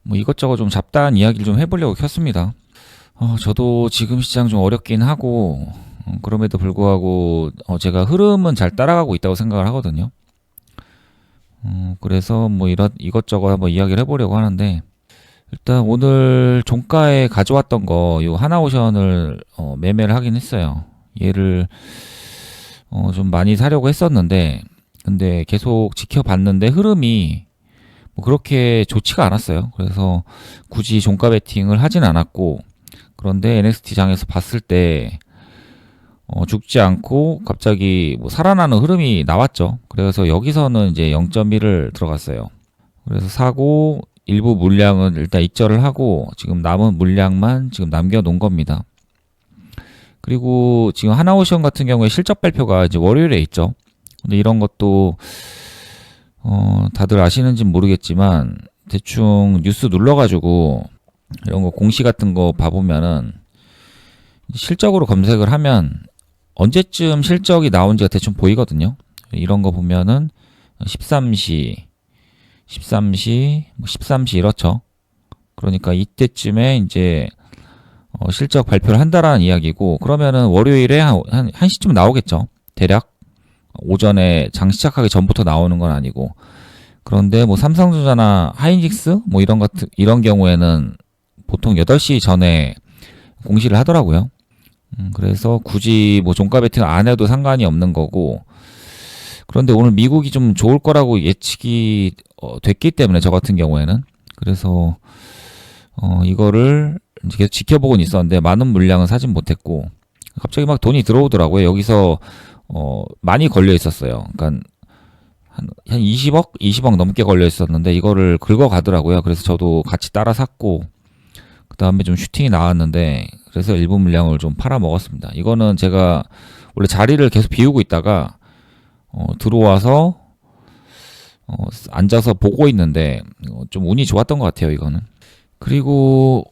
뭐 이것저것 좀 잡다한 이야기를 좀 해보려고 켰습니다. 저도 지금 시장 좀 어렵긴 하고, 그럼에도 불구하고, 제가 흐름은 잘 따라가고 있다고 생각을 하거든요. 그래서 뭐 이것저것 한번 이야기를 해보려고 하는데, 일단 오늘 종가에 가져왔던 거, 요 하나오션을 매매를 하긴 했어요. 얘를 좀 많이 사려고 했었는데, 근데 계속 지켜봤는데 흐름이 뭐 그렇게 좋지가 않았어요. 그래서 굳이 종가 베팅을 하진 않았고, 그런데 NXT 장에서 봤을 때 죽지 않고 갑자기 뭐 살아나는 흐름이 나왔죠. 그래서 여기서는 이제 0.1을 들어갔어요. 그래서 사고 일부 물량은 일단 익절을 하고 지금 남은 물량만 지금 남겨놓은 겁니다. 그리고 지금 하나오션 같은 경우에 실적 발표가 이제 월요일에 있죠. 근데 이런 것도 다들 아시는지는 모르겠지만 대충 뉴스 눌러가지고 이런 거 공시 같은 거 봐보면은 실적으로 검색을 하면 언제쯤 실적이 나온지가 대충 보이거든요. 이런 거 보면은 13시, 13시 이렇죠. 그러니까 이때쯤에 이제 실적 발표를 한다라는 이야기고, 그러면은 월요일에 한 1시쯤 나오겠죠. 대략 오전에 장 시작하기 전부터 나오는 건 아니고. 그런데 뭐 삼성전자나 하이닉스 뭐 이런 경우에는 보통 8시 전에 공시를 하더라고요. 그래서 굳이 뭐 종가 베팅 안 해도 상관이 없는 거고. 그런데 오늘 미국이 좀 좋을 거라고 예측이 됐기 때문에 저 같은 경우에는, 그래서 이거를 이제 계속 지켜보고는 있었는데 많은 물량은 사진 못했고, 갑자기 막 돈이 들어오더라고요. 여기서 많이 걸려 있었어요. 그러니까 한 20억 넘게 걸려 있었는데 이거를 긁어가더라고요. 그래서 저도 같이 따라 샀고, 그 다음에 좀 슈팅이 나왔는데, 그래서 일부 물량을 좀 팔아 먹었습니다. 이거는 제가 원래 자리를 계속 비우고 있다가 들어와서 앉아서 보고 있는데 좀 운이 좋았던 것 같아요, 이거는. 그리고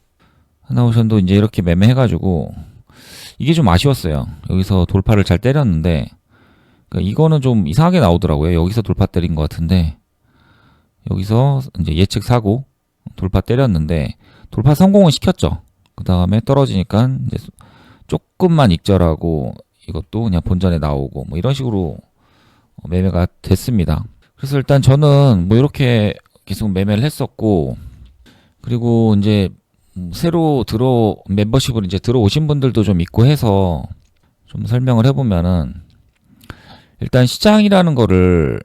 하나오션도 이제 이렇게 매매해가지고 이게 좀 아쉬웠어요. 여기서 돌파를 잘 때렸는데, 그러니까 이거는 좀 이상하게 나오더라고요. 여기서 돌파 때린 것 같은데, 여기서 이제 예측 사고 돌파 때렸는데 돌파 성공은 시켰죠. 그 다음에 떨어지니까 이제 조금만 익절하고 이것도 그냥 본전에 나오고 뭐 이런 식으로 매매가 됐습니다. 그래서 일단 저는 뭐 이렇게 계속 매매를 했었고, 그리고 이제 새로 멤버십으로 이제 들어오신 분들도 좀 있고 해서 좀 설명을 해보면은, 일단 시장이라는 거를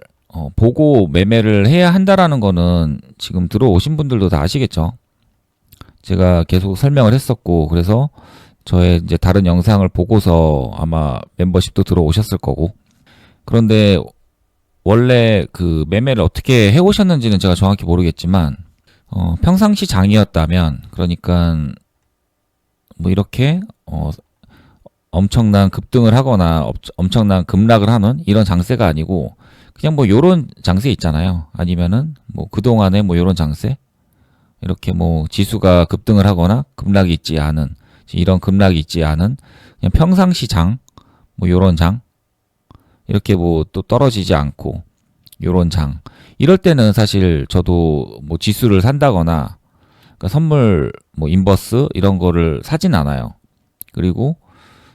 보고 매매를 해야 한다라는 거는 지금 들어오신 분들도 다 아시겠죠. 제가 계속 설명을 했었고, 그래서 저의 이제 다른 영상을 보고서 아마 멤버십도 들어오셨을 거고. 그런데 원래 그 매매를 어떻게 해오셨는지는 제가 정확히 모르겠지만, 평상시 장이었다면, 그러니까 뭐 이렇게 엄청난 급등을 하거나 엄청난 급락을 하는 이런 장세가 아니고, 그냥 뭐 요런 장세 있잖아요. 아니면은 뭐 그동안에 뭐 요런 장세, 이렇게 뭐 지수가 급등을 하거나 급락이 있지 않은, 이런 급락이 있지 않은 그냥 평상시 장, 뭐 요런 장, 이렇게 뭐 또 떨어지지 않고 요런 장, 이럴 때는 사실 저도 뭐 지수를 산다거나, 그러니까 선물 뭐 인버스 이런 거를 사진 않아요. 그리고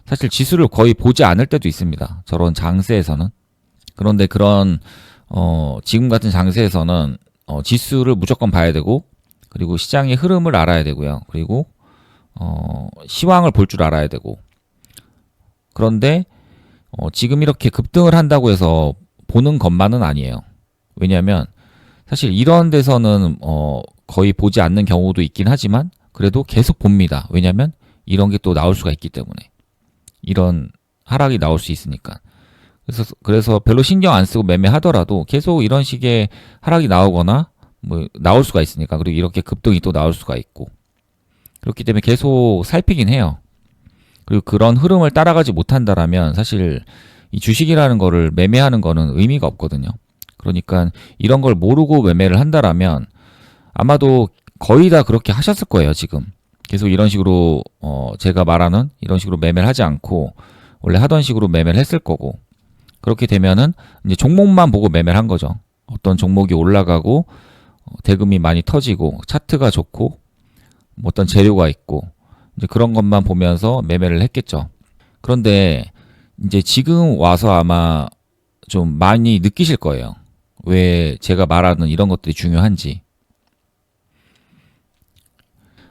사실 지수를 거의 보지 않을 때도 있습니다. 저런 장세에서는. 그런데 그런 지금 같은 장세에서는 지수를 무조건 봐야 되고, 그리고 시장의 흐름을 알아야 되고요. 그리고 시황을 볼 줄 알아야 되고. 그런데 지금 이렇게 급등을 한다고 해서 보는 것만은 아니에요. 왜냐하면 사실 이런 데서는 거의 보지 않는 경우도 있긴 하지만 그래도 계속 봅니다. 왜냐하면 이런 게 또 나올 수가 있기 때문에, 이런 하락이 나올 수 있으니까. 그래서 별로 신경 안 쓰고 매매하더라도 계속 이런 식의 하락이 나오거나 뭐 나올 수가 있으니까, 그리고 이렇게 급등이 또 나올 수가 있고, 그렇기 때문에 계속 살피긴 해요. 그리고 그런 흐름을 따라가지 못한다라면 사실 이 주식이라는 거를 매매하는 거는 의미가 없거든요. 그러니까 이런 걸 모르고 매매를 한다라면 아마도 거의 다 그렇게 하셨을 거예요. 지금 계속 이런 식으로 제가 말하는 이런 식으로 매매를 하지 않고 원래 하던 식으로 매매를 했을 거고, 그렇게 되면은 이제 종목만 보고 매매를 한 거죠. 어떤 종목이 올라가고 대금이 많이 터지고 차트가 좋고 뭐 어떤 재료가 있고 이제 그런 것만 보면서 매매를 했겠죠. 그런데 이제 지금 와서 아마 좀 많이 느끼실 거예요. 왜 제가 말하는 이런 것들이 중요한지.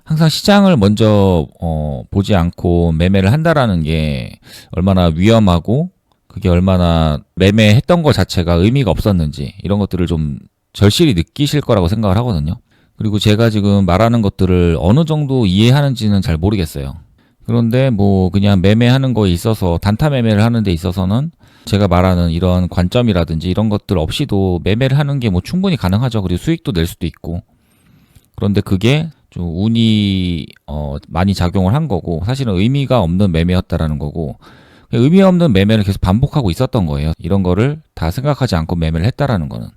항상 시장을 먼저 보지 않고 매매를 한다라는 게 얼마나 위험하고 그게 얼마나 매매했던 것 자체가 의미가 없었는지 이런 것들을 좀 절실히 느끼실 거라고 생각을 하거든요. 그리고 제가 지금 말하는 것들을 어느 정도 이해하는지는 잘 모르겠어요. 그런데 뭐 그냥 매매하는 거에 있어서 단타 매매를 하는 데 있어서는 제가 말하는 이런 관점이라든지 이런 것들 없이도 매매를 하는 게 뭐 충분히 가능하죠. 그리고 수익도 낼 수도 있고. 그런데 그게 좀 운이 많이 작용을 한 거고 사실은 의미가 없는 매매였다라는 거고 의미 없는 매매를 계속 반복하고 있었던 거예요. 이런 거를 다 생각하지 않고 매매를 했다라는 거는.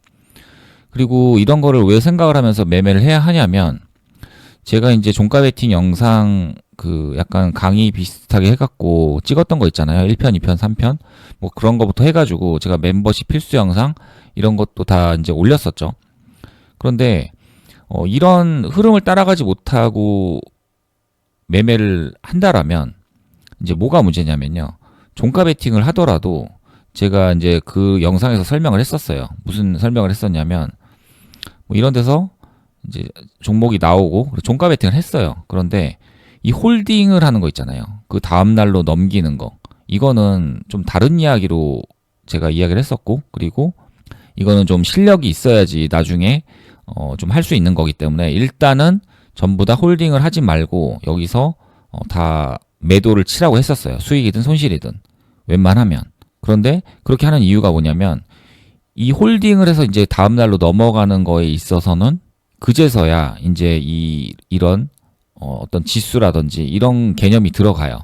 그리고 이런 거를 왜 생각을 하면서 매매를 해야 하냐면 제가 이제 종가 베팅 영상 그 약간 강의 비슷하게 해갖고 찍었던 거 있잖아요. 1편, 2편, 3편 뭐 그런 거부터 해가지고 제가 멤버십 필수 영상 이런 것도 다 이제 올렸었죠. 그런데 이런 흐름을 따라가지 못하고 매매를 한다라면 이제 뭐가 문제냐면요. 종가 베팅을 하더라도 제가 이제 그 영상에서 설명을 했었어요. 무슨 설명을 했었냐면 뭐 이런 데서 이제 종목이 나오고 종가 베팅을 했어요. 그런데 이 홀딩을 하는 거 있잖아요. 그 다음 날로 넘기는 거. 이거는 좀 다른 이야기로 제가 이야기를 했었고 그리고 이거는 좀 실력이 있어야지 나중에 좀 할 수 있는 거기 때문에 일단은 전부 다 홀딩을 하지 말고 여기서 다 매도를 치라고 했었어요. 수익이든 손실이든 웬만하면. 그런데 그렇게 하는 이유가 뭐냐면 이 홀딩을 해서 이제 다음 날로 넘어가는 거에 있어서는 그제서야 이제 이런 어떤 지수라든지 이런 개념이 들어가요.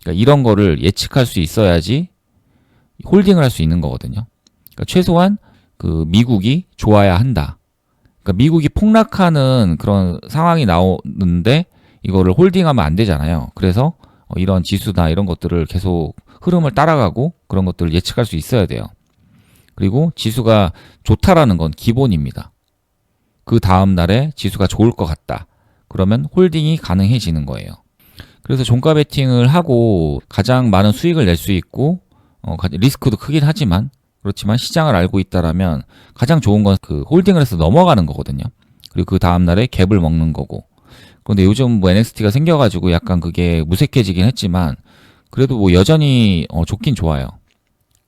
그러니까 이런 거를 예측할 수 있어야지 홀딩을 할 수 있는 거거든요. 그러니까 최소한 그 미국이 좋아야 한다. 그러니까 미국이 폭락하는 그런 상황이 나오는데 이거를 홀딩하면 안 되잖아요. 그래서 이런 지수나 이런 것들을 계속 흐름을 따라가고 그런 것들을 예측할 수 있어야 돼요. 그리고 지수가 좋다라는 건 기본입니다. 그 다음 날에 지수가 좋을 것 같다. 그러면 홀딩이 가능해지는 거예요. 그래서 종가 베팅을 하고 가장 많은 수익을 낼 수 있고 리스크도 크긴 하지만 그렇지만 시장을 알고 있다라면 가장 좋은 건 그 홀딩을 해서 넘어가는 거거든요. 그리고 그 다음 날에 갭을 먹는 거고. 그런데 요즘 뭐 NXT가 생겨가지고 약간 그게 무색해지긴 했지만 그래도 뭐 여전히 좋긴 좋아요.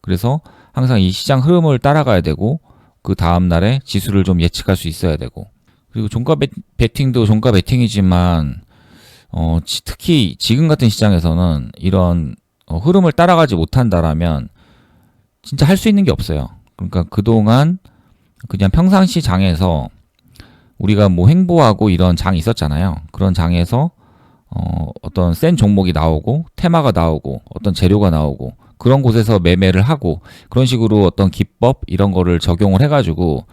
그래서 항상 이 시장 흐름을 따라가야 되고 그 다음 날에 지수를 좀 예측할 수 있어야 되고 그리고 종가 베팅도 종가 베팅이지만 특히 지금 같은 시장에서는 이런 흐름을 따라가지 못한다라면 진짜 할 수 있는 게 없어요. 그러니까 그동안 그냥 평상시 장에서 우리가 뭐 횡보하고 이런 장이 있었잖아요. 그런 장에서 어떤 센 종목이 나오고 테마가 나오고 어떤 재료가 나오고 그런 곳에서 매매를 하고 그런 식으로 어떤 기법 이런 거를 적용을 해가지고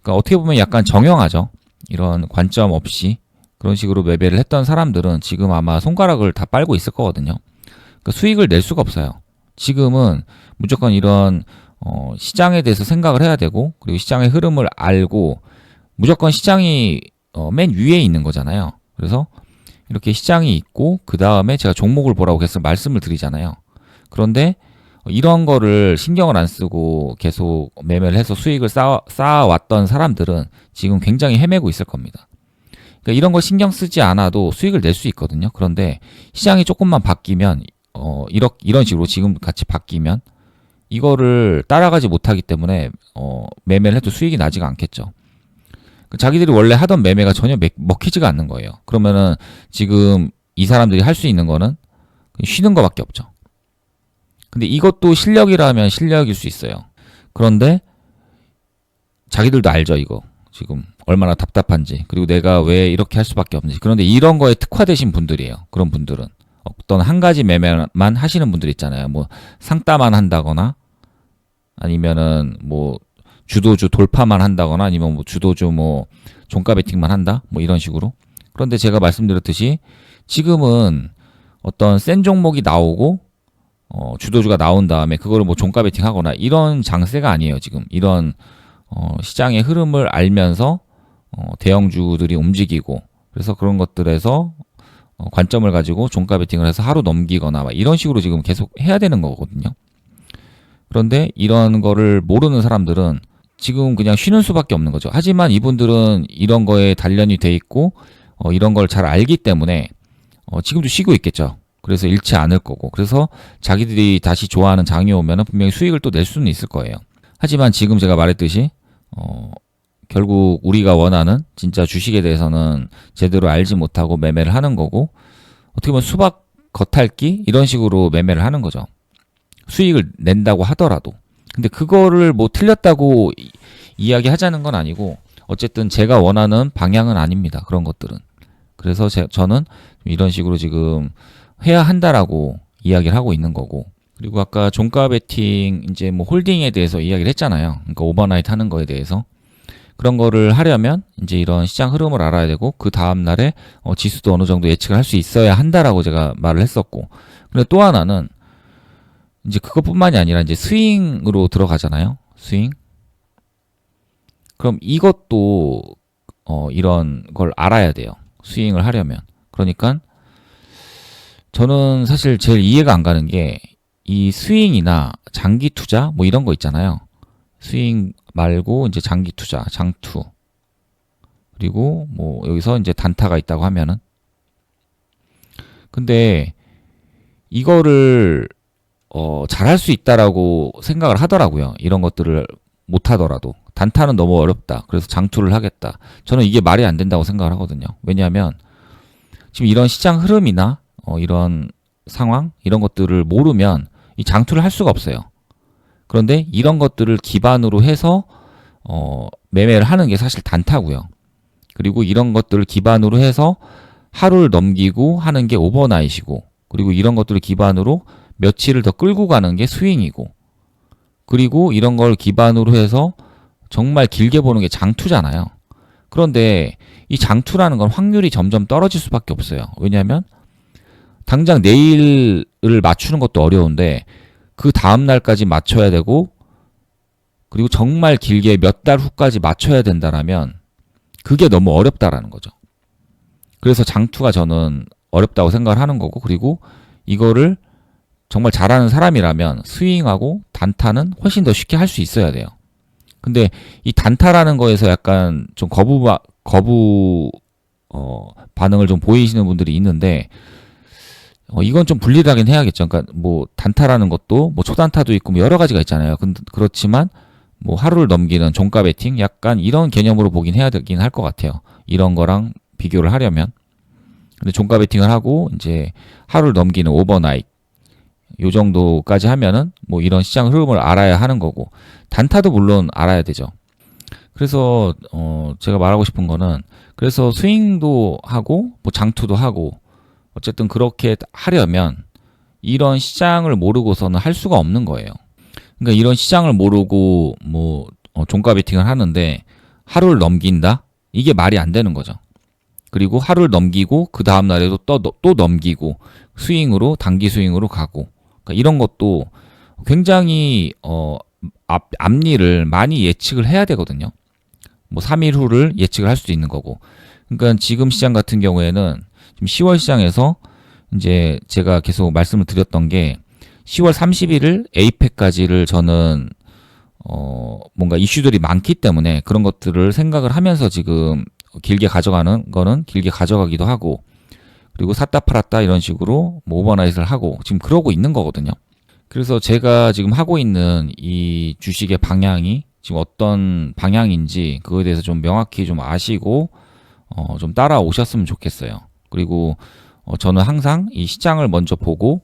그러니까 어떻게 보면 약간 정형하죠. 이런 관점 없이 그런 식으로 매매를 했던 사람들은 지금 아마 손가락을 다 빨고 있을 거거든요. 그러니까 수익을 낼 수가 없어요. 지금은 무조건 이런 시장에 대해서 생각을 해야 되고 그리고 시장의 흐름을 알고 무조건 시장이 맨 위에 있는 거잖아요. 그래서 이렇게 시장이 있고 그 다음에 제가 종목을 보라고 계속 말씀을 드리잖아요. 그런데 이런 거를 신경을 안 쓰고 계속 매매를 해서 수익을 쌓아왔던 사람들은 지금 굉장히 헤매고 있을 겁니다. 그러니까 이런 걸 신경 쓰지 않아도 수익을 낼 수 있거든요. 그런데 시장이 조금만 바뀌면 이런 식으로 지금 같이 바뀌면 이거를 따라가지 못하기 때문에 매매를 해도 수익이 나지가 않겠죠. 자기들이 원래 하던 매매가 전혀 먹히지가 않는 거예요. 그러면은 지금 이 사람들이 할 수 있는 거는 쉬는 거밖에 없죠. 근데 이것도 실력이라면 실력일 수 있어요. 그런데 자기들도 알죠, 이거. 지금 얼마나 답답한지. 그리고 내가 왜 이렇게 할 수밖에 없는지. 그런데 이런 거에 특화되신 분들이에요. 그런 분들은. 어떤 한 가지 매매만 하시는 분들 있잖아요. 뭐 상따만 한다거나 아니면은 뭐 주도주 돌파만 한다거나 아니면 뭐 주도주 뭐 종가 베팅만 한다 뭐 이런 식으로. 그런데 제가 말씀드렸듯이 지금은 어떤 센 종목이 나오고 주도주가 나온 다음에 그거를 뭐 종가 베팅하거나 이런 장세가 아니에요. 지금 이런 시장의 흐름을 알면서 대형주들이 움직이고 그래서 그런 것들에서 관점을 가지고 종가 베팅을 해서 하루 넘기거나 막 이런 식으로 지금 계속 해야 되는 거거든요. 그런데 이런 거를 모르는 사람들은 지금 그냥 쉬는 수밖에 없는 거죠. 하지만 이분들은 이런 거에 단련이 돼 있고 이런 걸 잘 알기 때문에 지금도 쉬고 있겠죠. 그래서 잃지 않을 거고 그래서 자기들이 다시 좋아하는 장이 오면 분명히 수익을 또 낼 수는 있을 거예요. 하지만 지금 제가 말했듯이 결국 우리가 원하는 진짜 주식에 대해서는 제대로 알지 못하고 매매를 하는 거고 어떻게 보면 수박 겉핥기 이런 식으로 매매를 하는 거죠. 수익을 낸다고 하더라도 근데 그거를 뭐 틀렸다고 이야기하자는 건 아니고 어쨌든 제가 원하는 방향은 아닙니다. 그런 것들은. 그래서 저는 이런 식으로 지금 해야 한다라고 이야기를 하고 있는 거고 그리고 아까 종가 베팅 이제 뭐 홀딩에 대해서 이야기를 했잖아요. 그러니까 오버나이트 하는 거에 대해서 그런 거를 하려면 이제 이런 시장 흐름을 알아야 되고 그 다음 날에 지수도 어느 정도 예측을 할 수 있어야 한다라고 제가 말을 했었고 근데 또 하나는 이제 그것뿐만이 아니라 이제 스윙으로 들어가잖아요. 스윙. 그럼 이것도 이런 걸 알아야 돼요. 스윙을 하려면. 그러니까 저는 사실 제일 이해가 안 가는 게 이 스윙이나 장기 투자 뭐 이런 거 있잖아요. 스윙 말고 이제 장기 투자, 장투. 그리고 뭐 여기서 이제 단타가 있다고 하면은 근데 이거를 잘할 수 있다라고 생각을 하더라고요. 이런 것들을 못 하더라도 단타는 너무 어렵다. 그래서 장투를 하겠다. 저는 이게 말이 안 된다고 생각을 하거든요. 왜냐하면 지금 이런 시장 흐름이나 이런 상황 이런 것들을 모르면 이 장투를 할 수가 없어요. 그런데 이런 것들을 기반으로 해서 매매를 하는 게 사실 단타고요. 그리고 이런 것들을 기반으로 해서 하루를 넘기고 하는 게 오버나잇이고 그리고 이런 것들을 기반으로 며칠을 더 끌고 가는 게 스윙이고 그리고 이런 걸 기반으로 해서 정말 길게 보는 게 장투잖아요. 그런데 이 장투라는 건 확률이 점점 떨어질 수밖에 없어요. 왜냐하면 당장 내일을 맞추는 것도 어려운데 그 다음 날까지 맞춰야 되고 그리고 정말 길게 몇 달 후까지 맞춰야 된다라면 그게 너무 어렵다라는 거죠. 그래서 장투가 저는 어렵다고 생각을 하는 거고 그리고 이거를 정말 잘하는 사람이라면 스윙하고 단타는 훨씬 더 쉽게 할 수 있어야 돼요. 근데 이 단타라는 거에서 약간 좀 거부 반응을 좀 보이시는 분들이 있는데 이건 좀 분리를 하긴 해야겠죠. 그러니까 뭐 단타라는 것도 뭐 초단타도 있고 뭐 여러 가지가 있잖아요. 그렇지만 뭐 하루를 넘기는 종가 베팅 약간 이런 개념으로 보긴 해야 되긴 할 것 같아요. 이런 거랑 비교를 하려면. 근데 종가 베팅을 하고 이제 하루를 넘기는 오버나잇 요 정도까지 하면은 뭐 이런 시장 흐름을 알아야 하는 거고 단타도 물론 알아야 되죠. 그래서 제가 말하고 싶은 거는 그래서 스윙도 하고 뭐 장투도 하고 어쨌든 그렇게 하려면 이런 시장을 모르고서는 할 수가 없는 거예요. 그러니까 이런 시장을 모르고 뭐 종가 베팅을 하는데 하루를 넘긴다? 이게 말이 안 되는 거죠. 그리고 하루를 넘기고 그 다음 날에도 또 넘기고 스윙으로 단기 스윙으로 가고 그러니까 이런 것도 굉장히 앞일을 많이 예측을 해야 되거든요. 뭐 3일 후를 예측을 할 수도 있는 거고. 그러니까 지금 시장 같은 경우에는 지금 10월 시장에서 이제 제가 계속 말씀을 드렸던 게 10월 30일을 에이펙까지를 저는 뭔가 이슈들이 많기 때문에 그런 것들을 생각을 하면서 지금 길게 가져가는 거는 길게 가져가기도 하고 그리고 샀다 팔았다 이런 식으로 뭐 오버나잇을 하고 지금 그러고 있는 거거든요. 그래서 제가 지금 하고 있는 이 주식의 방향이 지금 어떤 방향인지 그거에 대해서 좀 명확히 좀 아시고 좀 따라오셨으면 좋겠어요. 그리고 저는 항상 이 시장을 먼저 보고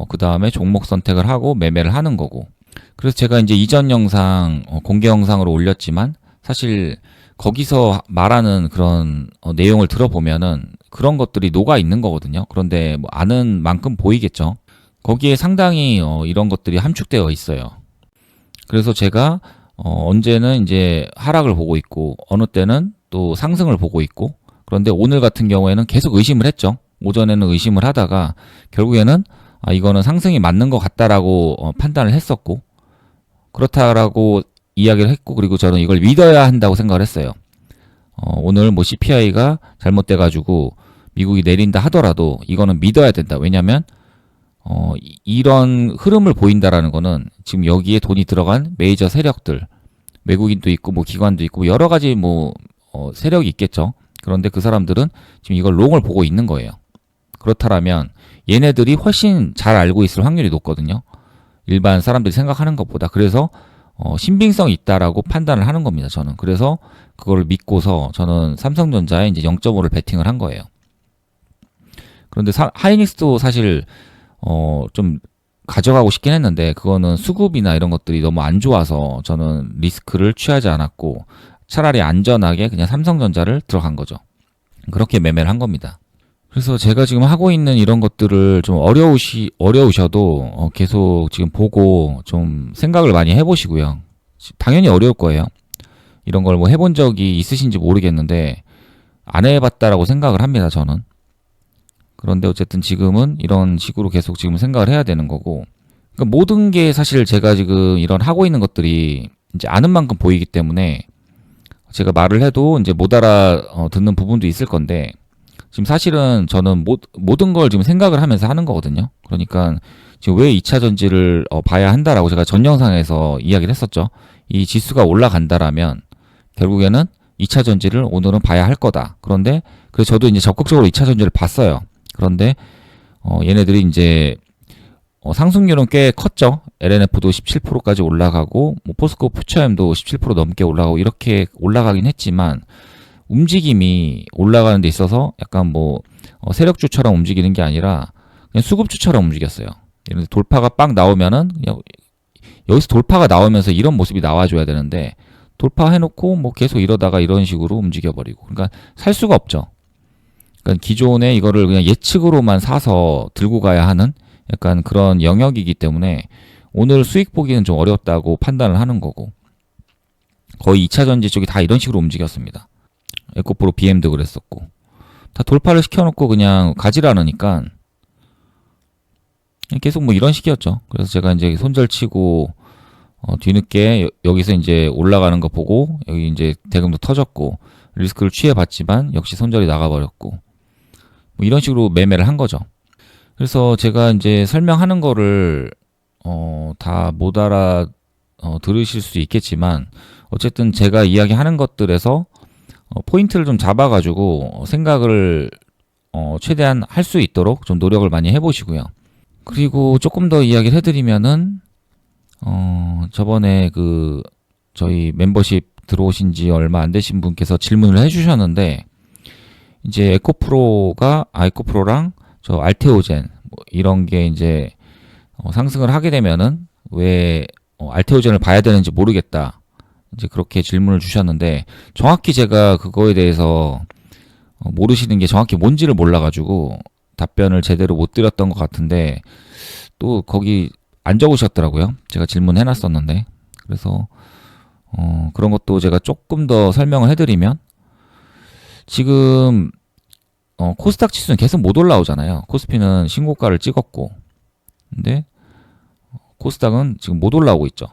그 다음에 종목 선택을 하고 매매를 하는 거고 그래서 제가 이제 이전 영상 공개 영상으로 올렸지만 사실 거기서 말하는 그런 내용을 들어보면은 그런 것들이 녹아 있는 거거든요. 그런데 뭐 아는 만큼 보이겠죠. 거기에 상당히 이런 것들이 함축되어 있어요. 그래서 제가 언제는 이제 하락을 보고 있고 어느 때는 또 상승을 보고 있고 그런데 오늘 같은 경우에는 계속 의심을 했죠. 오전에는 의심을 하다가 결국에는 이거는 상승이 맞는 것 같다라고 판단을 했었고 그렇다라고 이야기를 했고 그리고 저는 이걸 믿어야 한다고 생각을 했어요. 오늘 뭐 CPI가 잘못돼가지고 미국이 내린다 하더라도 이거는 믿어야 된다. 왜냐면 이런 흐름을 보인다라는 거는 지금 여기에 돈이 들어간 메이저 세력들, 외국인도 있고 뭐 기관도 있고 뭐 여러 가지 뭐 세력이 있겠죠. 그런데 그 사람들은 지금 이걸 롱을 보고 있는 거예요. 그렇다면 얘네들이 훨씬 잘 알고 있을 확률이 높거든요. 일반 사람들이 생각하는 것보다. 그래서 신빙성이 있다라고 판단을 하는 겁니다. 저는. 그래서 그걸 믿고서 저는 삼성전자에 이제 0.5를 베팅을 한 거예요. 그런데 하이닉스도 사실 좀 가져가고 싶긴 했는데 그거는 수급이나 이런 것들이 너무 안 좋아서 저는 리스크를 취하지 않았고 차라리 안전하게 그냥 삼성전자를 들어간 거죠. 그렇게 매매를 한 겁니다. 그래서 제가 지금 하고 있는 이런 것들을 좀 어려우셔도 계속 지금 보고 좀 생각을 많이 해보시고요. 당연히 어려울 거예요. 이런 걸 뭐 해본 적이 있으신지 모르겠는데 안 해봤다라고 생각을 합니다. 저는. 그런데 어쨌든 지금은 이런 식으로 계속 지금 생각을 해야 되는 거고, 그러니까 모든 게 사실 제가 지금 이런 하고 있는 것들이 이제 아는 만큼 보이기 때문에 제가 말을 해도 이제 못 알아 듣는 부분도 있을 건데, 지금 사실은 저는 모든 걸 지금 생각을 하면서 하는 거거든요. 그러니까 지금 왜 2차 전지를 봐야 한다라고 제가 전 영상에서 이야기를 했었죠. 이 지수가 올라간다라면 결국에는 2차 전지를 오늘은 봐야 할 거다. 그런데 그래서 저도 이제 적극적으로 2차 전지를 봤어요. 그런데 얘네들이 이제 상승률은 꽤 컸죠. LNF도 17%까지 올라가고 뭐 포스코 퓨처엠도 17% 넘게 올라가고 이렇게 올라가긴 했지만 움직임이 올라가는 데 있어서 약간 뭐 세력주처럼 움직이는 게 아니라 그냥 수급주처럼 움직였어요. 예를 들어 돌파가 빵 나오면은 그냥 여기서 돌파가 나오면서 이런 모습이 나와줘야 되는데 돌파해놓고 뭐 계속 이러다가 이런 식으로 움직여버리고 그러니까 살 수가 없죠. 그러니까 기존에 이거를 그냥 예측으로만 사서 들고 가야 하는 약간 그런 영역이기 때문에 오늘 수익 보기는 좀 어렵다고 판단을 하는 거고 거의 2차 전지 쪽이 다 이런 식으로 움직였습니다. 에코프로 BM도 그랬었고 다 돌파를 시켜놓고 그냥 가지를 않으니까 계속 뭐 이런 식이었죠. 그래서 제가 이제 손절치고 뒤늦게 여기서 이제 올라가는 거 보고 여기 이제 대금도 터졌고 리스크를 취해봤지만 역시 손절이 나가버렸고 뭐 이런 식으로 매매를 한 거죠. 그래서 제가 이제 설명하는 거를 다 못 알아 들으실 수 있겠지만 어쨌든 제가 이야기하는 것들에서 포인트를 좀 잡아가지고 생각을 최대한 할 수 있도록 좀 노력을 많이 해보시고요. 그리고 조금 더 이야기를 해드리면은 저번에 그 저희 멤버십 들어오신 지 얼마 안 되신 분께서 질문을 해주셨는데 이제 에코프로랑 저 알테오젠 뭐 이런 게 이제 상승을 하게 되면은 왜 알테오젠을 봐야 되는지 모르겠다. 이제 그렇게 질문을 주셨는데 정확히 제가 그거에 대해서 모르시는 게 정확히 뭔지를 몰라가지고 답변을 제대로 못 드렸던 것 같은데 또 거기 안 적으셨더라고요. 제가 질문해놨었는데 그래서 그런 것도 제가 조금 더 설명을 해드리면 지금 코스닥 지수는 계속 못 올라오잖아요. 코스피는 신고가를 찍었고 근데 코스닥은 지금 못 올라오고 있죠.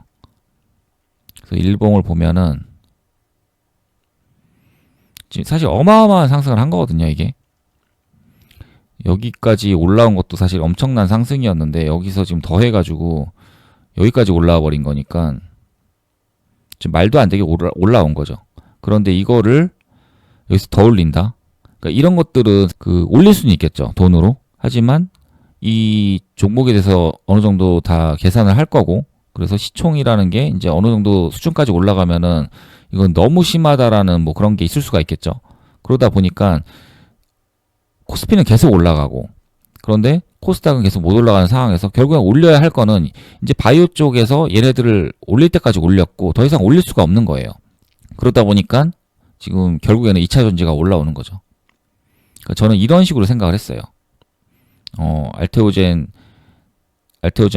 그래서 일봉을 보면은 지금 사실 어마어마한 상승을 한 거거든요. 이게 여기까지 올라온 것도 사실 엄청난 상승이었는데 여기서 지금 더해가지고 여기까지 올라와 버린 거니까 지금 말도 안 되게 올라온 거죠. 그런데 이거를 여기서 더 올린다. 그러니까 이런 것들은 그 올릴 수는 있겠죠. 돈으로. 하지만 이 종목에 대해서 어느 정도 다 계산을 할 거고 그래서 시총이라는 게 이제 어느 정도 수준까지 올라가면은 이건 너무 심하다라는 뭐 그런 게 있을 수가 있겠죠. 그러다 보니까 코스피는 계속 올라가고 그런데 코스닥은 계속 못 올라가는 상황에서 결국엔 올려야 할 거는 이제 바이오 쪽에서 얘네들을 올릴 때까지 올렸고 더 이상 올릴 수가 없는 거예요. 그러다 보니까 지금 결국에는 2차 전지가 올라오는 거죠. 그러니까 저는 이런 식으로 생각을 했어요. 알테오젠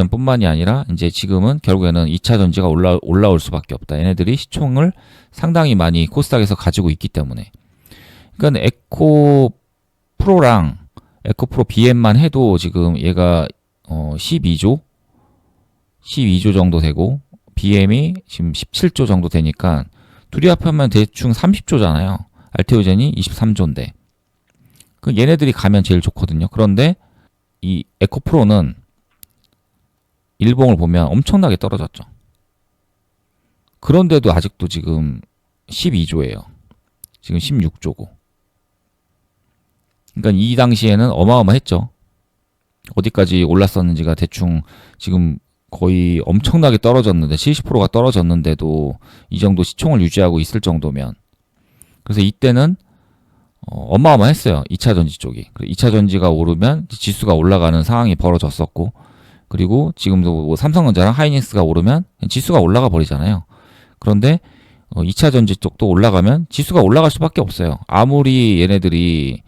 뿐만이 아니라 이제 지금은 결국에는 2차 전지가 올라올 수밖에 없다. 얘네들이 시총을 상당히 많이 코스닥에서 가지고 있기 때문에. 그러니까 에코프로 BM만 해도 지금 얘가 12조 정도 되고 BM이 지금 17조 정도 되니까 둘이 합하면 대충 30조잖아요. 알테오젠이 23조인데 그 얘네들이 가면 제일 좋거든요. 그런데 이 에코프로는 일봉을 보면 엄청나게 떨어졌죠. 그런데도 아직도 지금 12조예요. 지금 16조고. 그러니까 이 당시에는 어마어마했죠. 어디까지 올랐었는지가 대충 지금 거의 엄청나게 떨어졌는데 70%가 떨어졌는데도 이 정도 시총을 유지하고 있을 정도면 그래서 이때는 어마어마했어요. 2차 전지 쪽이. 2차 전지가 오르면 지수가 올라가는 상황이 벌어졌었고 그리고 지금도 뭐 삼성전자랑 하이닉스가 오르면 지수가 올라가 버리잖아요. 그런데 2차 전지 쪽도 올라가면 지수가 올라갈 수밖에 없어요. 아무리 얘네들이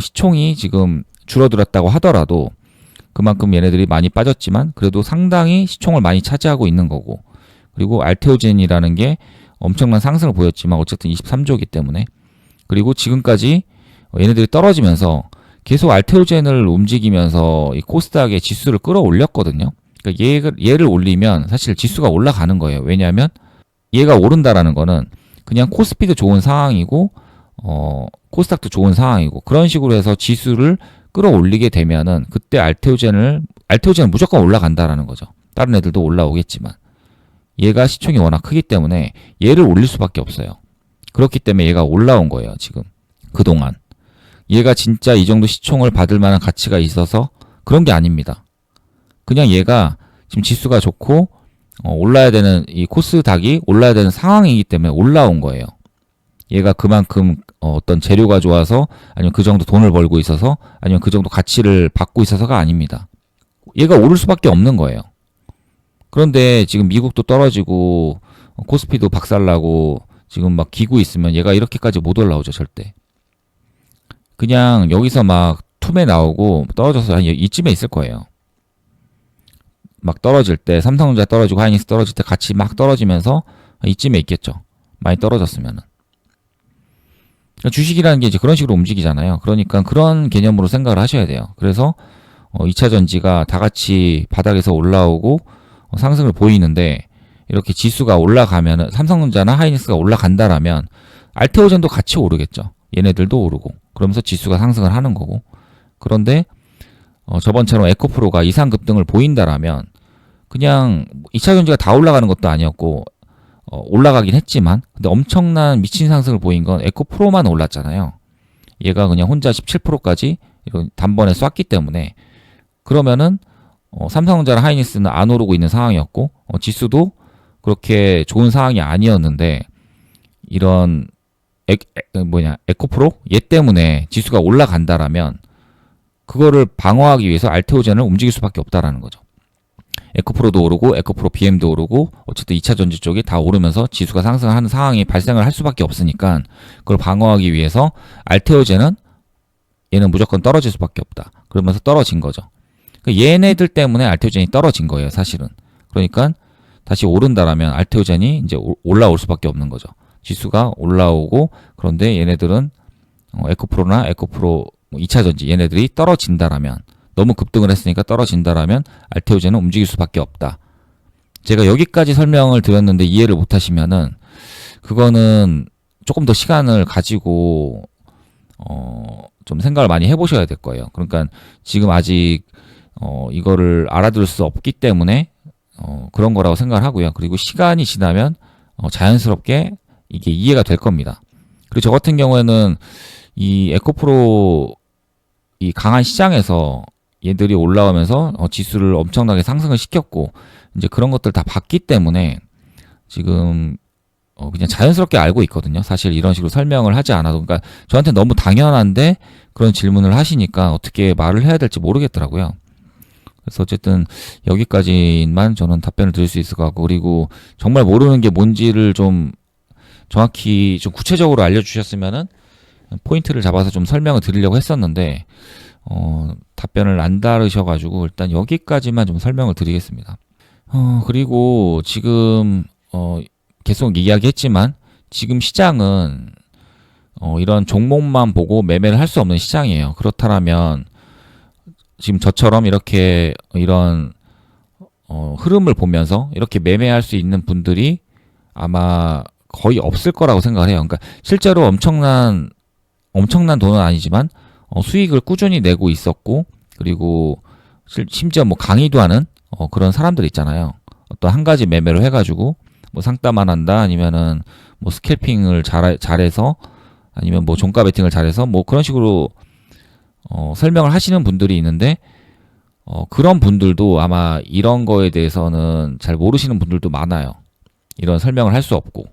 시총이 지금 줄어들었다고 하더라도 그만큼 얘네들이 많이 빠졌지만 그래도 상당히 시총을 많이 차지하고 있는 거고 그리고 알테오젠이라는 게 엄청난 상승을 보였지만 어쨌든 23조이기 때문에 그리고 지금까지 얘네들이 떨어지면서 계속 알테오젠을 움직이면서 이 코스닥의 지수를 끌어올렸거든요. 그러니까 얘를 올리면 사실 지수가 올라가는 거예요. 왜냐하면 얘가 오른다라는 거는 그냥 코스피도 좋은 상황이고 코스닥도 좋은 상황이고 그런 식으로 해서 지수를 끌어올리게 되면은 그때 알테오젠은 무조건 올라간다라는 거죠. 다른 애들도 올라오겠지만 얘가 시총이 워낙 크기 때문에 얘를 올릴 수밖에 없어요. 그렇기 때문에 얘가 올라온 거예요. 지금 그동안 얘가 진짜 이 정도 시총을 받을 만한 가치가 있어서 그런 게 아닙니다. 그냥 얘가 지금 지수가 좋고 올라야 되는 이 코스닥이 올라야 되는 상황이기 때문에 올라온 거예요. 얘가 그만큼 어떤 재료가 좋아서 아니면 그 정도 돈을 벌고 있어서 아니면 그 정도 가치를 받고 있어서가 아닙니다. 얘가 오를 수밖에 없는 거예요. 그런데 지금 미국도 떨어지고 코스피도 박살나고 지금 막 기고 있으면 얘가 이렇게까지 못 올라오죠. 절대. 그냥 여기서 막 툼에 나오고 떨어져서 한 이쯤에 있을 거예요. 막 떨어질 때 삼성전자 떨어지고 하이닉스 떨어질 때 같이 막 떨어지면서 이쯤에 있겠죠. 많이 떨어졌으면은. 주식이라는 게 이제 그런 식으로 움직이잖아요. 그러니까 그런 개념으로 생각을 하셔야 돼요. 그래서 2차 전지가 다 같이 바닥에서 올라오고 상승을 보이는데 이렇게 지수가 올라가면은 삼성전자나 하이닉스가 올라간다라면 알테오젠도 같이 오르겠죠. 얘네들도 오르고 그러면서 지수가 상승을 하는 거고 그런데 저번처럼 에코프로가 이상 급등을 보인다라면 그냥 2차 전지가 다 올라가는 것도 아니었고 올라가긴 했지만 근데 엄청난 미친 상승을 보인 건 에코프로만 올랐잖아요. 얘가 그냥 혼자 17%까지 단번에 쐈기 때문에 그러면은 삼성전자랑 하이닉스는 안 오르고 있는 상황이었고 지수도 그렇게 좋은 상황이 아니었는데 이런 에코프로 얘 때문에 지수가 올라간다라면 그거를 방어하기 위해서 알테오젠을 움직일 수밖에 없다라는 거죠. 에코프로도 오르고 에코프로 BM도 오르고 어쨌든 2차 전지 쪽이 다 오르면서 지수가 상승하는 상황이 발생을 할 수밖에 없으니까 그걸 방어하기 위해서 알테오젠은 얘는 무조건 떨어질 수밖에 없다. 그러면서 떨어진 거죠. 그러니까 얘네들 때문에 알테오젠이 떨어진 거예요, 사실은. 그러니까 다시 오른다라면 알테오젠이 이제 올라올 수밖에 없는 거죠. 지수가 올라오고 그런데 얘네들은 에코프로나 에코프로 2차 전지 얘네들이 떨어진다라면 너무 급등을 했으니까 떨어진다라면 알테오젠은 움직일 수밖에 없다. 제가 여기까지 설명을 드렸는데 이해를 못 하시면은 그거는 조금 더 시간을 가지고 좀 생각을 많이 해보셔야 될 거예요. 그러니까 지금 아직 이거를 알아들을 수 없기 때문에 그런 거라고 생각을 하고요. 그리고 시간이 지나면 자연스럽게 이게 이해가 될 겁니다. 그리고 저 같은 경우에는 이 에코프로 이 강한 시장에서 얘들이 올라오면서 지수를 엄청나게 상승을 시켰고 이제 그런 것들 다 봤기 때문에 지금 그냥 자연스럽게 알고 있거든요. 사실 이런 식으로 설명을 하지 않아도 그러니까 저한테 너무 당연한데 그런 질문을 하시니까 어떻게 말을 해야 될지 모르겠더라고요. 그래서 어쨌든 여기까지만 저는 답변을 드릴 수 있을 것 같고 그리고 정말 모르는 게 뭔지를 좀 정확히 좀 구체적으로 알려주셨으면은 포인트를 잡아서 좀 설명을 드리려고 했었는데 답변을 안 다루셔가지고 일단 여기까지만 좀 설명을 드리겠습니다. 그리고 지금 계속 이야기했지만 지금 시장은 이런 종목만 보고 매매를 할 수 없는 시장이에요. 그렇다면 지금 저처럼 이렇게 이런 흐름을 보면서 이렇게 매매할 수 있는 분들이 아마 거의 없을 거라고 생각을 해요. 그러니까 실제로 엄청난 돈은 아니지만 수익을 꾸준히 내고 있었고, 그리고 심지어 뭐 강의도 하는 그런 사람들 있잖아요. 어떤 한 가지 매매를 해가지고 뭐 상담만 한다, 아니면은 뭐 스캘핑을 잘해서, 아니면 뭐 종가 베팅을 잘해서 뭐 그런 식으로 설명을 하시는 분들이 있는데, 그런 분들도 아마 이런 거에 대해서는 잘 모르시는 분들도 많아요. 이런 설명을 할 수 없고.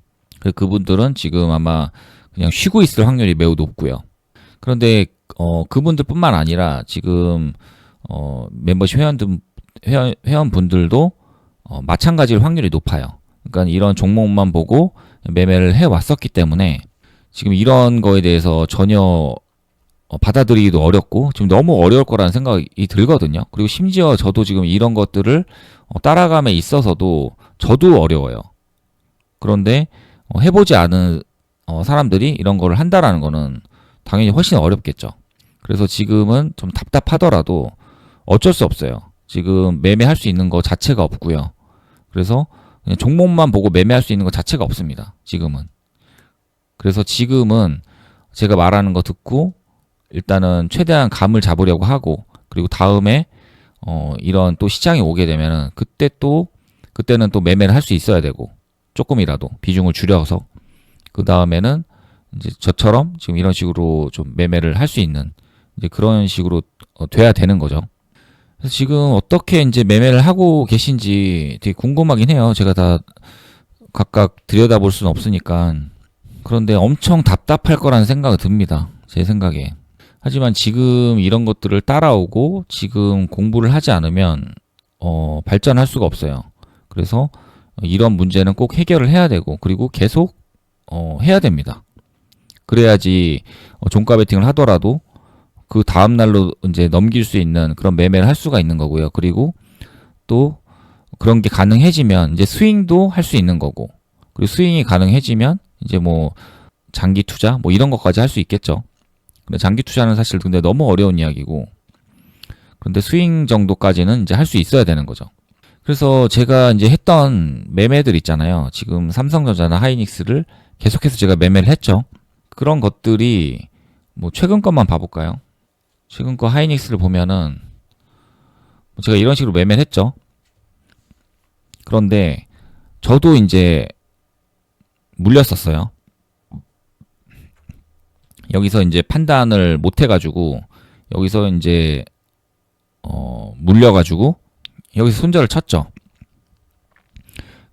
그분들은 지금 아마 그냥 쉬고 있을 확률이 매우 높고요. 그런데 그분들뿐만 아니라 지금 멤버십 회원분들도 마찬가지일 확률이 높아요. 그러니까 이런 종목만 보고 매매를 해왔었기 때문에 지금 이런 거에 대해서 전혀 받아들이기도 어렵고, 지금 너무 어려울 거라는 생각이 들거든요. 그리고 심지어 저도 지금 이런 것들을 따라감에 있어서도 저도 어려워요. 그런데 해보지 않은 사람들이 이런 거를 한다라는 거는 당연히 훨씬 어렵겠죠. 그래서 지금은 좀 답답하더라도 어쩔 수 없어요. 지금 매매할 수 있는 거 자체가 없고요. 그래서 그냥 종목만 보고 매매할 수 있는 거 자체가 없습니다. 지금은. 그래서 지금은 제가 말하는 거 듣고 일단은 최대한 감을 잡으려고 하고, 그리고 다음에 이런 또 시장이 오게 되면은 그때는 또 매매를 할 수 있어야 되고, 조금이라도 비중을 줄여서 그 다음에는 이제 저처럼 지금 이런 식으로 좀 매매를 할 수 있는 이제 그런 식으로 돼야 되는 거죠. 그래서 지금 어떻게 이제 매매를 하고 계신지 되게 궁금하긴 해요. 제가 다 각각 들여다볼 수는 없으니까. 그런데 엄청 답답할 거라는 생각이 듭니다. 제 생각에. 하지만 지금 이런 것들을 따라오고 지금 공부를 하지 않으면 발전할 수가 없어요. 그래서 이런 문제는 꼭 해결을 해야 되고, 그리고 계속 해야 됩니다. 그래야지 종가 베팅을 하더라도 그 다음 날로 이제 넘길 수 있는 그런 매매를 할 수가 있는 거고요. 그리고 또 그런 게 가능해지면 이제 스윙도 할 수 있는 거고, 그리고 스윙이 가능해지면 이제 뭐 장기 투자 뭐 이런 것까지 할 수 있겠죠. 근데 장기 투자는 사실 근데 너무 어려운 이야기고, 그런데 스윙 정도까지는 이제 할 수 있어야 되는 거죠. 그래서 제가 이제 했던 매매들 있잖아요. 지금 삼성전자나 하이닉스를 계속해서 제가 매매를 했죠. 그런 것들이 뭐 최근 것만 봐볼까요? 최근 거 하이닉스를 보면은 제가 이런 식으로 매매를 했죠. 그런데 저도 이제 물렸었어요. 여기서 이제 판단을 못 해가지고 여기서 이제 물려가지고 여기서 손절을 쳤죠.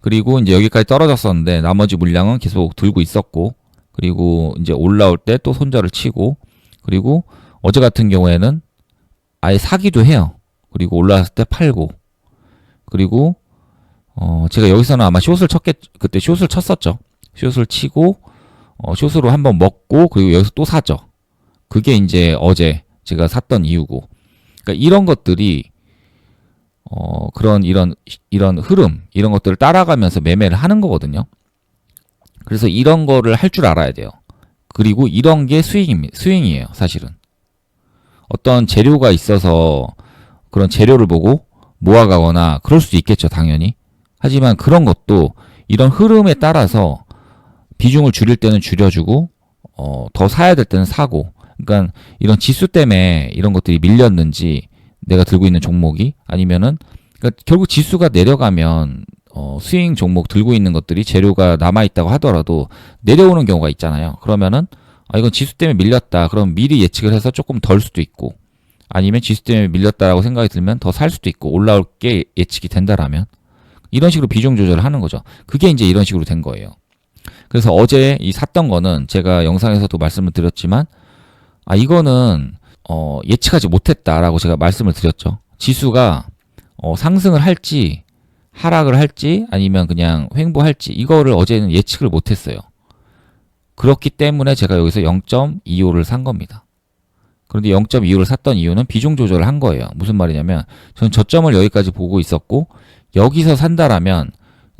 그리고 이제 여기까지 떨어졌었는데 나머지 물량은 계속 들고 있었고, 그리고 이제 올라올 때 또 손절을 치고, 그리고 어제 같은 경우에는 아예 사기도 해요. 그리고 올라왔을 때 팔고, 그리고 제가 여기서는 아마 그때 숏을 쳤었죠. 숏을 치고 숏으로 한번 먹고, 그리고 여기서 또 사죠. 그게 이제 어제 제가 샀던 이유고. 그러니까 이런 것들이 이런 흐름, 이런 것들을 따라가면서 매매를 하는 거거든요. 그래서 이런 거를 할 줄 알아야 돼요. 그리고 이런 게 스윙이에요, 사실은. 어떤 재료가 있어서 그런 재료를 보고 모아가거나 그럴 수도 있겠죠, 당연히. 하지만 그런 것도 이런 흐름에 따라서 비중을 줄일 때는 줄여주고, 더 사야 될 때는 사고, 그러니까 이런 지수 때문에 이런 것들이 밀렸는지, 내가 들고 있는 종목이, 아니면은 그러니까 결국 지수가 내려가면 스윙 종목 들고 있는 것들이 재료가 남아있다고 하더라도 내려오는 경우가 있잖아요. 그러면은 이건 지수 때문에 밀렸다. 그럼 미리 예측을 해서 조금 덜 수도 있고, 아니면 지수 때문에 밀렸다라고 생각이 들면 더 살 수도 있고, 올라올 게 예측이 된다라면 이런 식으로 비중 조절을 하는 거죠. 그게 이제 이런 식으로 된 거예요. 그래서 어제 이 샀던 거는 제가 영상에서도 말씀을 드렸지만, 이거는 예측하지 못했다라고 제가 말씀을 드렸죠. 지수가 상승을 할지 하락을 할지 아니면 그냥 횡보할지 이거를 어제는 예측을 못했어요. 그렇기 때문에 제가 여기서 0.25를 산 겁니다. 그런데 0.25를 샀던 이유는 비중 조절을 한 거예요. 무슨 말이냐면 저는 저점을 여기까지 보고 있었고, 여기서 산다라면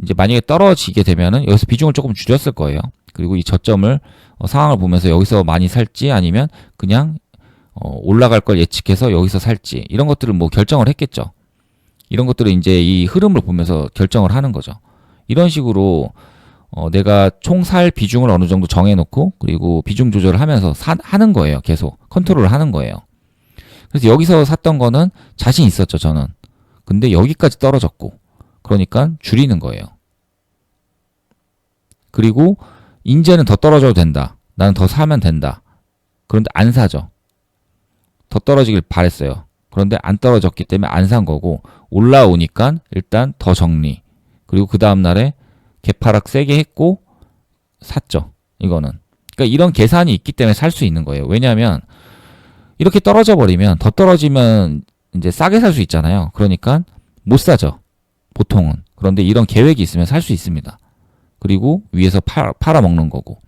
이제 만약에 떨어지게 되면은 여기서 비중을 조금 줄였을 거예요. 그리고 이 저점을 상황을 보면서 여기서 많이 살지 아니면 그냥 올라갈 걸 예측해서 여기서 살지, 이런 것들을 뭐 결정을 했겠죠. 이런 것들을 이제 이 흐름을 보면서 결정을 하는 거죠. 이런 식으로 내가 총 살 비중을 어느 정도 정해놓고 그리고 비중 조절을 하면서 하는 거예요. 계속 컨트롤을 하는 거예요. 그래서 여기서 샀던 거는 자신 있었죠, 저는. 근데 여기까지 떨어졌고 그러니까 줄이는 거예요. 그리고 이제는 더 떨어져도 된다. 나는 더 사면 된다. 그런데 안 사죠. 더 떨어지길 바랬어요. 그런데 안 떨어졌기 때문에 안 산 거고 올라오니까 일단 더 정리. 그리고 그 다음날에 개파락 세게 했고 샀죠. 이거는. 그러니까 이런 계산이 있기 때문에 살 수 있는 거예요. 왜냐하면 이렇게 떨어져 버리면 더 떨어지면 이제 싸게 살 수 있잖아요. 그러니까 못 사죠. 보통은. 그런데 이런 계획이 있으면 살 수 있습니다. 그리고 위에서 팔아먹는 거고.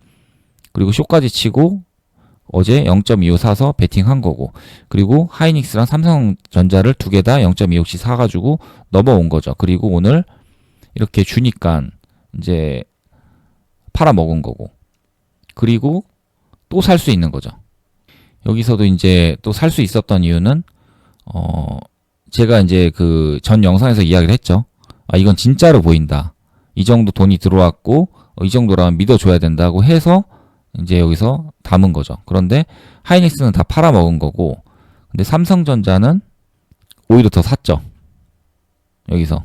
그리고 쇼까지 치고 어제 0.25 사서 베팅한 거고. 그리고 하이닉스랑 삼성전자를 두 개 다 0.25씩 사가지고 넘어온 거죠. 그리고 오늘 이렇게 주니까 이제 팔아먹은 거고. 그리고 또 살 수 있는 거죠. 여기서도 이제 또 살 수 있었던 이유는 제가 이제 그 전 영상에서 이야기를 했죠. 아, 이건 진짜로 보인다. 이 정도 돈이 들어왔고 이 정도라면 믿어줘야 된다고 해서 이제 여기서 담은 거죠. 그런데 하이닉스는 다 팔아먹은 거고 근데 삼성전자는 오히려 더 샀죠. 여기서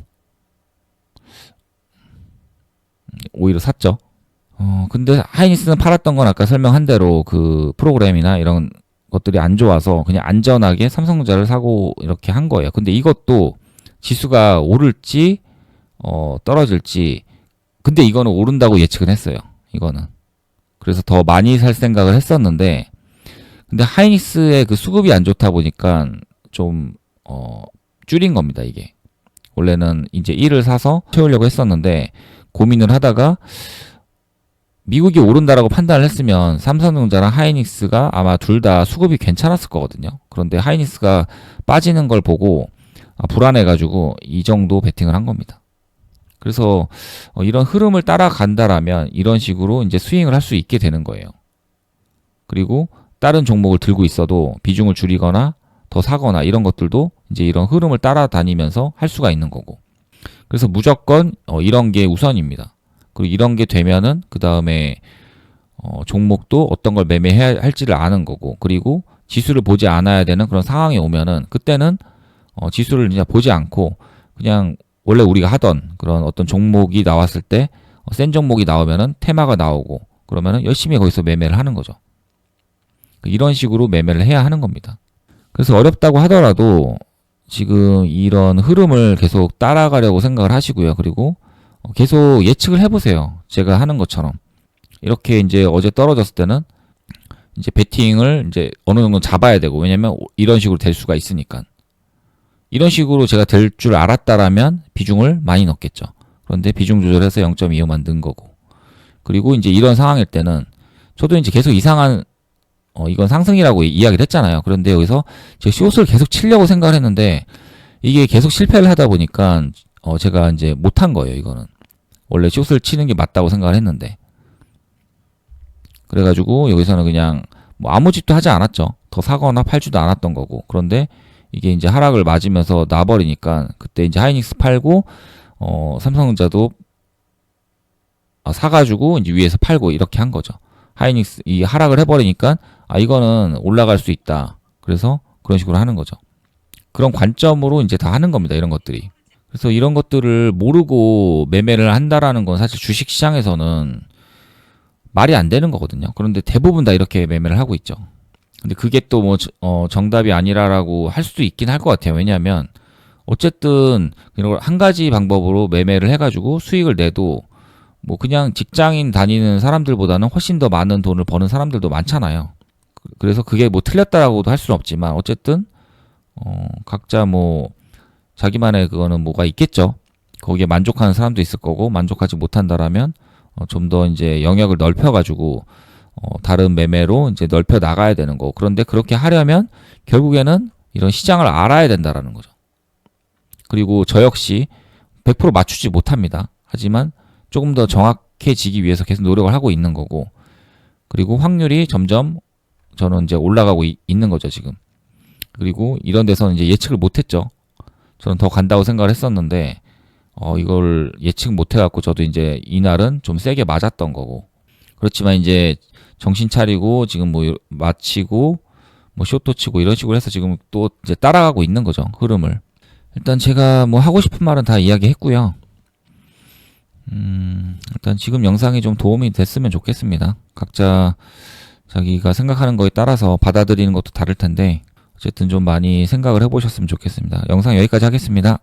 오히려 샀죠. 근데 하이닉스는 팔았던 건 아까 설명한 대로 그 프로그램이나 이런 것들이 안 좋아서 그냥 안전하게 삼성전자를 사고 이렇게 한 거예요. 근데 이것도 지수가 오를지 떨어질지. 근데 이거는 오른다고 예측은 했어요. 이거는. 그래서 더 많이 살 생각을 했었는데 근데 하이닉스의 그 수급이 안 좋다 보니까 좀 줄인 겁니다. 이게. 원래는 이제 1을 사서 채우려고 했었는데 고민을 하다가 미국이 오른다라고 판단을 했으면 삼성전자랑 하이닉스가 아마 둘 다 수급이 괜찮았을 거거든요. 그런데 하이닉스가 빠지는 걸 보고 불안해가지고 이 정도 베팅을 한 겁니다. 그래서 이런 흐름을 따라간다라면 이런 식으로 이제 스윙을 할 수 있게 되는 거예요. 그리고 다른 종목을 들고 있어도 비중을 줄이거나 더 사거나 이런 것들도 이제 이런 흐름을 따라다니면서 할 수가 있는 거고. 그래서 무조건 이런 게 우선입니다. 그리고 이런 게 되면은 그 다음에 종목도 어떤 걸 매매해야 할지를 아는 거고. 그리고 지수를 보지 않아야 되는 그런 상황이 오면은 그때는 지수를 그냥 보지 않고 그냥 원래 우리가 하던 그런 어떤 종목이 나왔을 때 센 종목이 나오면은 테마가 나오고 그러면은 열심히 거기서 매매를 하는 거죠. 이런 식으로 매매를 해야 하는 겁니다. 그래서 어렵다고 하더라도 지금 이런 흐름을 계속 따라가려고 생각을 하시고요. 그리고 계속 예측을 해보세요. 제가 하는 것처럼. 이렇게 이제 어제 떨어졌을 때는 이제 베팅을 이제 어느 정도 잡아야 되고, 왜냐면 이런 식으로 될 수가 있으니까. 이런 식으로 제가 될 줄 알았다라면 비중을 많이 넣겠죠. 그런데 비중 조절해서 0.25 만든 거고. 그리고 이제 이런 상황일 때는 저도 이제 계속 이상한 이건 상승이라고 이야기를 했잖아요. 그런데 여기서 제가 숏을 계속 치려고 생각을 했는데 이게 계속 실패를 하다 보니까 제가 이제 못한 거예요. 이거는 원래 숏을 치는 게 맞다고 생각을 했는데, 그래가지고 여기서는 그냥 뭐 아무 짓도 하지 않았죠. 더 사거나 팔지도 않았던 거고. 그런데 이게 이제 하락을 맞으면서 나버리니까 그때 이제 하이닉스 팔고 삼성전자도 사가지고 이제 위에서 팔고 이렇게 한 거죠. 하이닉스 이 하락을 해버리니까 이거는 올라갈 수 있다. 그래서 그런 식으로 하는 거죠. 그런 관점으로 이제 다 하는 겁니다. 이런 것들이. 그래서 이런 것들을 모르고 매매를 한다라는 건 사실 주식 시장에서는 말이 안 되는 거거든요. 그런데 대부분 다 이렇게 매매를 하고 있죠. 근데 그게 또 뭐 정답이 아니라라고 할 수도 있긴 할 것 같아요. 왜냐하면 어쨌든 이런 한 가지 방법으로 매매를 해가지고 수익을 내도 뭐 그냥 직장인 다니는 사람들보다는 훨씬 더 많은 돈을 버는 사람들도 많잖아요. 그래서 그게 뭐 틀렸다라고도 할 수는 없지만 어쨌든 각자 뭐 자기만의 그거는 뭐가 있겠죠. 거기에 만족하는 사람도 있을 거고, 만족하지 못한다라면 좀 더 이제 영역을 넓혀가지고 다른 매매로 이제 넓혀 나가야 되는 거고. 그런데 그렇게 하려면 결국에는 이런 시장을 알아야 된다라는 거죠. 그리고 저 역시 100% 맞추지 못합니다. 하지만 조금 더 정확해지기 위해서 계속 노력을 하고 있는 거고, 그리고 확률이 점점 저는 이제 올라가고 있는 거죠, 지금. 그리고 이런 데서는 이제 예측을 못했죠. 저는 더 간다고 생각을 했었는데 이걸 예측 못 해갖고 저도 이제 이날은 좀 세게 맞았던 거고. 그렇지만 이제 정신 차리고 지금 뭐 마치고 뭐 쇼트 치고 이런 식으로 해서 지금 또 이제 따라가고 있는 거죠. 흐름을. 일단 제가 뭐 하고 싶은 말은 다 이야기했고요. 일단 지금 영상이 좀 도움이 됐으면 좋겠습니다. 각자 자기가 생각하는 거에 따라서 받아들이는 것도 다를 텐데 어쨌든 좀 많이 생각을 해보셨으면 좋겠습니다. 영상 여기까지 하겠습니다.